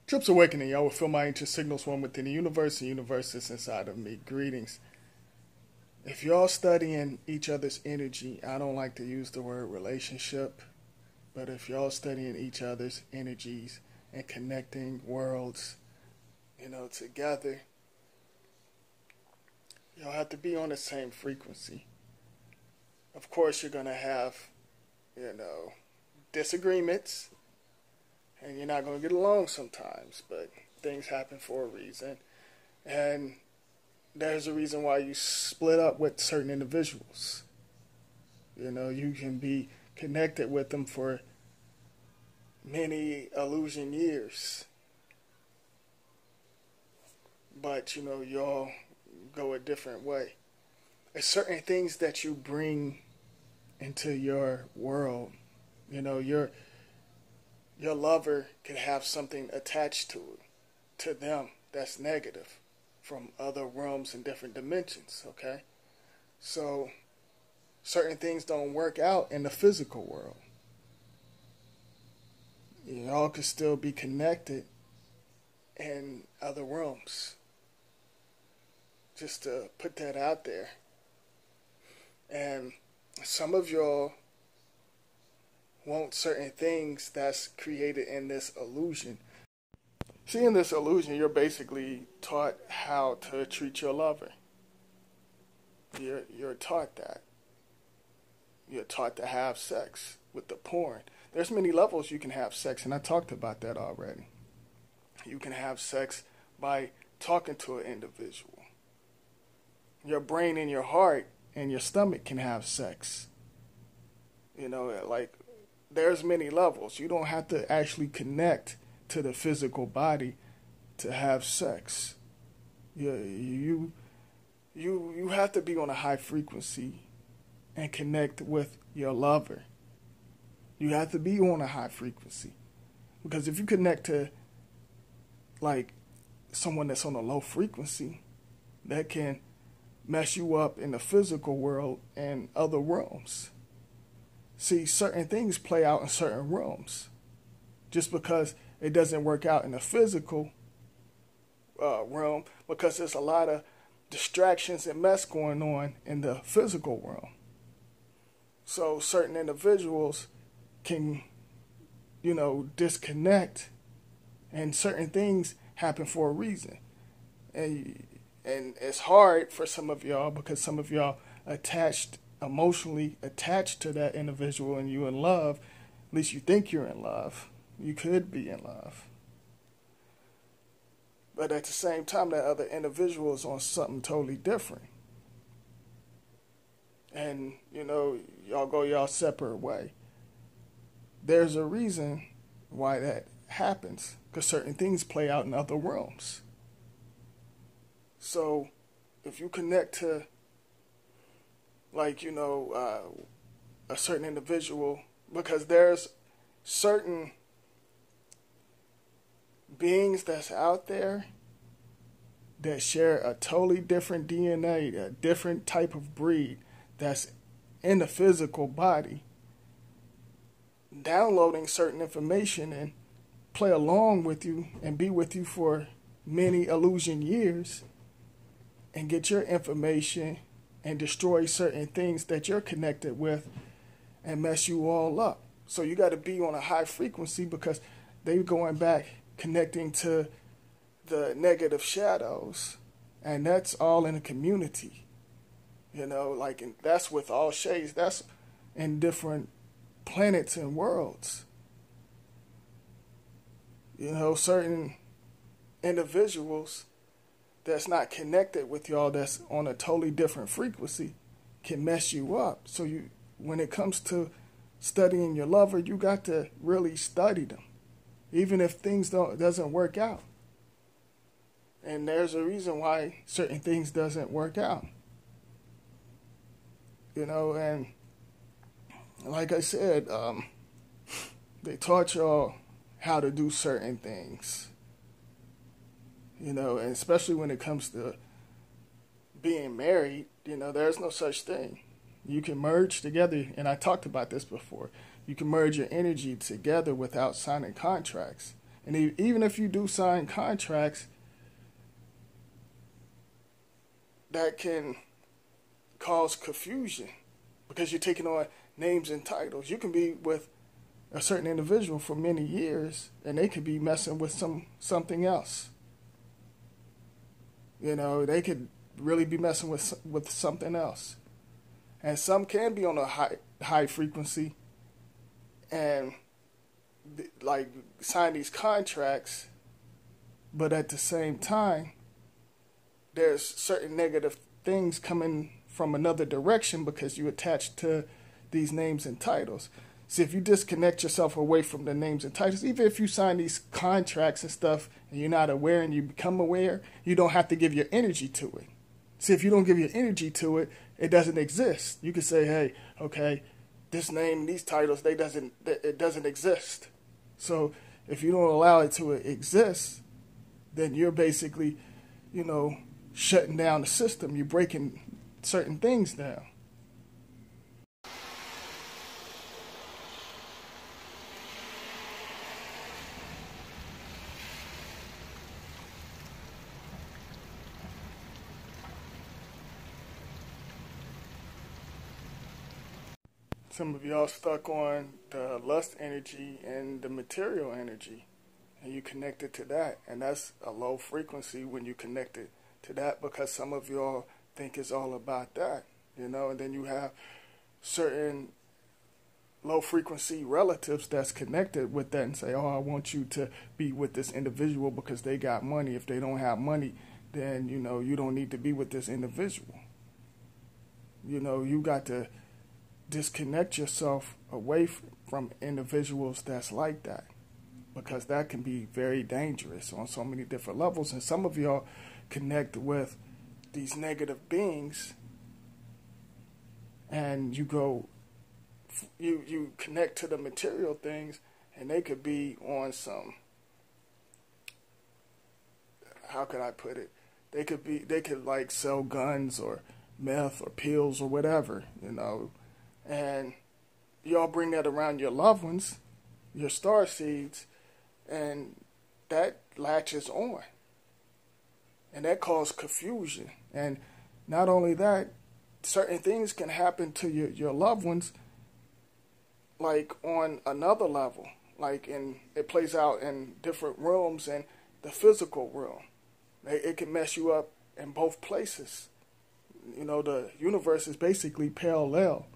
Trips Awakening, y'all will feel my ancient signals one within the universe, and universe is inside of me. Greetings. If y'all studying each other's energy, I don't like to use the word relationship, but if y'all studying each other's energies and connecting worlds, together, y'all have to be on the same frequency. Of course, you're going to have, disagreements, and you're not going to get along sometimes, but things happen for a reason. And there's a reason why you split up with certain individuals. You can be connected with them for many illusion years. But, y'all go a different way. There's certain things that you bring into your world. Your lover can have something attached to them that's negative from other realms and different dimensions, okay? So certain things don't work out in the physical world. Y'all could still be connected in other realms. Just to put that out there. And some of y'all want certain things that's created in this illusion. See, in this illusion, you're basically taught how to treat your lover. You're taught that. You're taught to have sex with the porn. There's many levels you can have sex, and I talked about that already. You can have sex by talking to an individual. Your brain and your heart and your stomach can have sex. There's many levels. You don't have to actually connect to the physical body to have sex. You have to be on a high frequency and connect with your lover. You have to be on a high frequency. Because if you connect to someone that's on a low frequency, that can mess you up in the physical world and other realms. See, certain things play out in certain realms. Just because it doesn't work out in the physical realm, because there's a lot of distractions and mess going on in the physical realm. So certain individuals can, disconnect, and certain things happen for a reason. And it's hard for some of y'all because some of y'all emotionally attached to that individual, and you in love. At least you think you're in love. You could be in love. But at the same time, that other individual is on something totally different. And, y'all go y'all separate way. There's a reason why that happens, because certain things play out in other realms. So, if you connect to, a certain individual, because there's certain beings that's out there that share a totally different DNA, a different type of breed that's in the physical body, downloading certain information and play along with you and be with you for many illusion years and get your information and destroy certain things that you're connected with and mess you all up. So you got to be on a high frequency, because they're going back, connecting to the negative shadows, and that's all in a community. And that's with all shades. That's in different planets and worlds. Certain individuals that's not connected with y'all, that's on a totally different frequency, can mess you up. So when it comes to studying your lover, you got to really study them, even if things doesn't work out. And there's a reason why certain things doesn't work out. And like I said, they taught y'all how to do certain things. And especially when it comes to being married, there's no such thing. You can merge together, and I talked about this before. You can merge your energy together without signing contracts And even if you do sign contracts, that can cause confusion because you're taking on names and titles. You can be with a certain individual for many years and they could be messing with something else. You know, they could really be messing with something else. And some can be on a high frequency and like sign these contracts, but at the same time there's certain negative things coming from another direction because you attach to these names and titles. See, if you disconnect yourself away from the names and titles, even if you sign these contracts and stuff and you're not aware and you become aware, you don't have to give your energy to it. See, if you don't give your energy to it, it doesn't exist. You can say, hey, okay, this name, these titles, it doesn't exist. So if you don't allow it to exist, then you're basically, shutting down the system. You're breaking certain things down. Some of y'all stuck on the lust energy and the material energy, and you connected to that, and that's a low frequency when you connected to that, because some of y'all think it's all about that, and then you have certain low frequency relatives that's connected with that and say, oh, I want you to be with this individual because they got money. If they don't have money, then you don't need to be with this individual. You got to disconnect yourself away from individuals that's like that, because that can be very dangerous on so many different levels. And some of y'all connect with these negative beings and you connect to the material things, and they could be on some, how could I put it? They could like sell guns or meth or pills or whatever, and y'all bring that around your loved ones, your star seeds, and that latches on. And that causes confusion. And not only that, certain things can happen to your loved ones, like on another level. It plays out in different realms and the physical realm. It can mess you up in both places. The universe is basically parallel.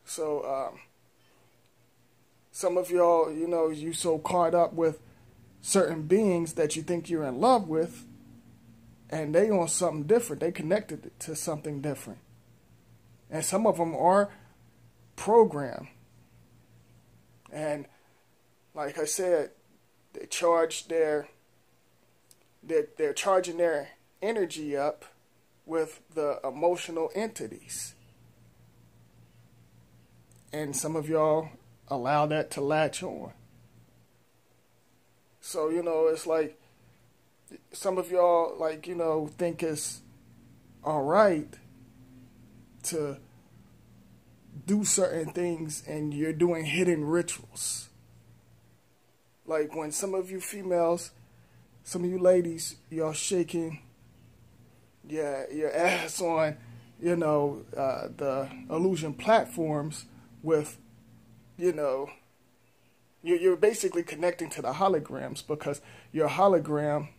So some of y'all, you so caught up with certain beings that you think you're in love with, and they on something different. They connected to something different. And some of them are programmed. And like I said, they're charging their energy up with the emotional entities. And some of y'all allow that to latch on. So, it's like some of y'all, think it's all right to do certain things, and you're doing hidden rituals. Like when some of you females, some of you ladies, y'all shaking your ass on, the illusion platforms with, you're basically connecting to the holograms, because your hologram,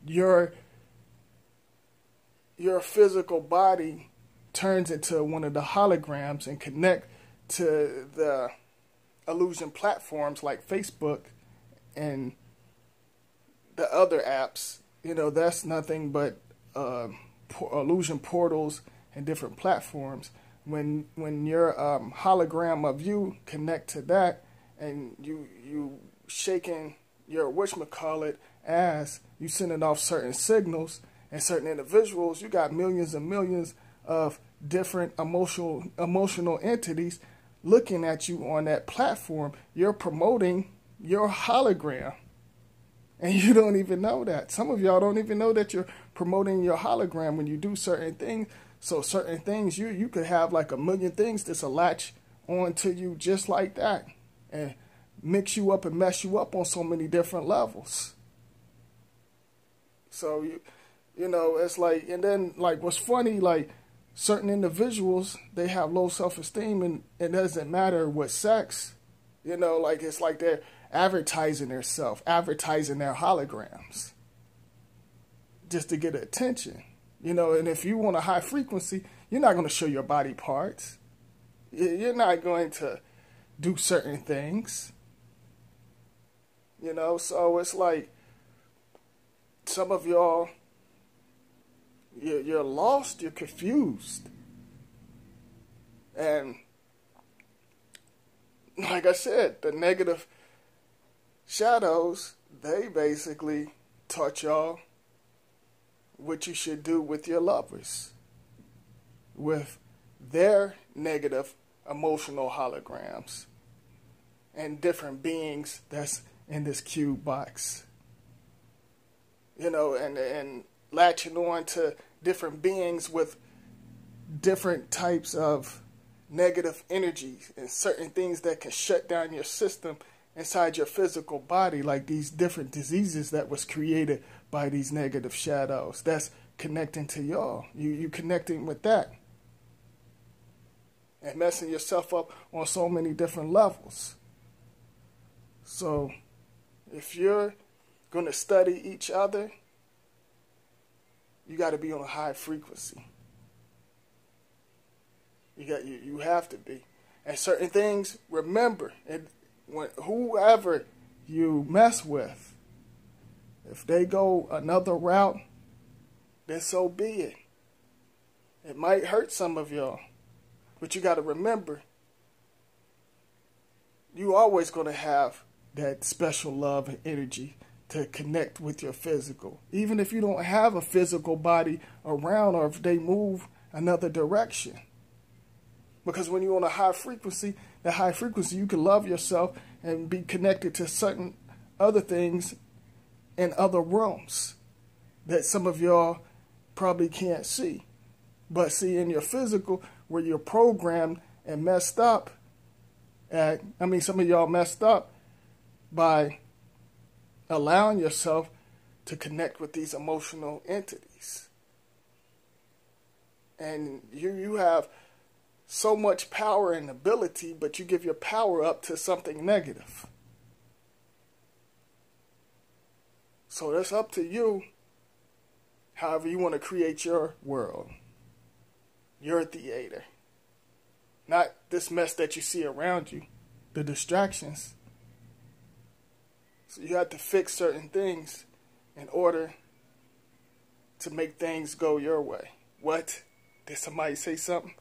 your physical body turns into one of the holograms and connect to the illusion platforms like Facebook and the other apps. That's nothing but illusion portals and different platforms. When your hologram of you connect to that, and you shaking your whatchamacallit ass, you sending off certain signals, and certain individuals, you got millions and millions of different emotional entities looking at you on that platform. You're promoting your hologram, and you don't even know that. Some of y'all don't even know that you're promoting your hologram when you do certain things. So certain things, you could have like a million things that's a latch on to you just like that. And mix you up and mess you up on so many different levels. So you know, it's like, and then like what's funny, like certain individuals, they have low self-esteem, and it doesn't matter what sex, you know, like it's like they're advertising themselves, advertising their holograms just to get attention, you know. And if you want a high frequency, you're not going to show your body parts. You're not going to do certain things, you know. So it's like some of y'all, you're lost, you're confused. And like I said, the negative shadows, they basically taught y'all what you should do with your lovers, with their negative emotional holograms and different beings that's in this cube box. You know, and latching on to different beings with different types of negative energies and certain things that can shut down your system inside your physical body, like these different diseases that was created by these negative shadows. That's connecting to y'all. You connecting with that and messing yourself up on so many different levels. So if you're going to study each other, you got to be on a high frequency. You have to be. And certain things, remember, whoever you mess with, if they go another route, then so be it. It might hurt some of y'all, but you got to remember, you always going to have that special love and energy to connect with your physical. Even if you don't have a physical body around, or if they move another direction. Because when you're on a high frequency, that high frequency, you can love yourself and be connected to certain other things in other realms that some of y'all probably can't see. But see, in your physical, where you're programmed and messed up some of y'all messed up by allowing yourself to connect with these emotional entities. And you have so much power and ability, but you give your power up to something negative. So that's up to you, however you want to create your world, your theater. Not this mess that you see around you, the distractions. So you have to fix certain things in order to make things go your way. What? Did somebody say something?